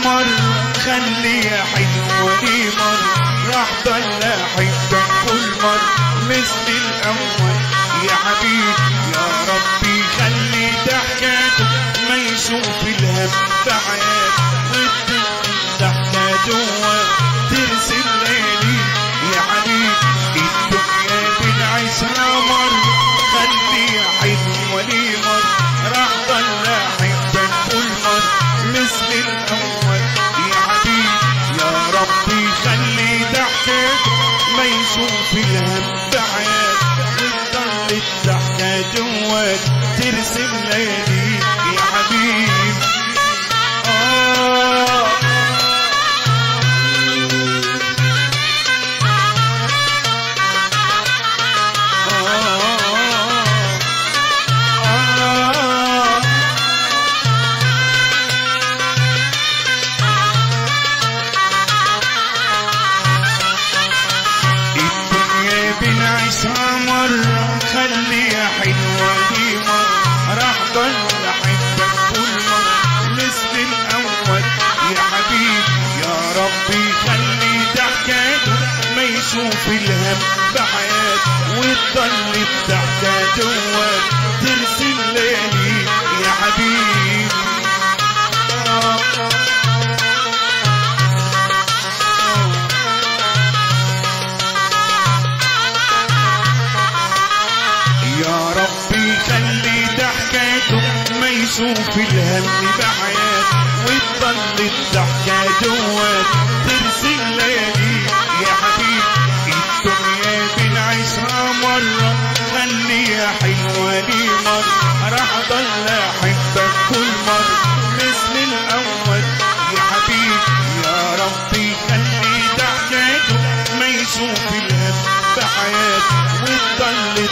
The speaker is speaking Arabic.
مرة خليها حلوة لي مرة راح ضل أحبك كل مرة مثل الأول يا حبيبي يا ربي خلي ضحكته ما يشوف الهم بحياته والضحكة جوا ترسم ليالي يا حبيبي الدنيا بنعيشها مرة خليها حلوة لي مرة راح ضل أحبك كل مرة مثل الأول يا حبيبي يا ربي خلي ضحكته ما يشوف الهم بحياته وتضل الضحكة جواك ترسم ليالي يا حبيبي مرة خليها حلوة دي مرة راح ضل أحبك كل مرة مثل الأول يا حبيبي يا ربي خلي ضحكته ما يشوف الهم بحياته وتضل الضحكة جواك ترسم ليالي يا حبيبي يا ربي خلي ضحكته ما يشوف الهم بحياته وتضل الضحكة جواك ترسم ليالي يا حبيبي الدنيا بنعيشها مرة خليها حلوة لي مرة راح ضل أحبك كل مرة مثل الأول يا حبيبي يا ربي خلي ضحكته ما يشوف الهم بحياته وتضل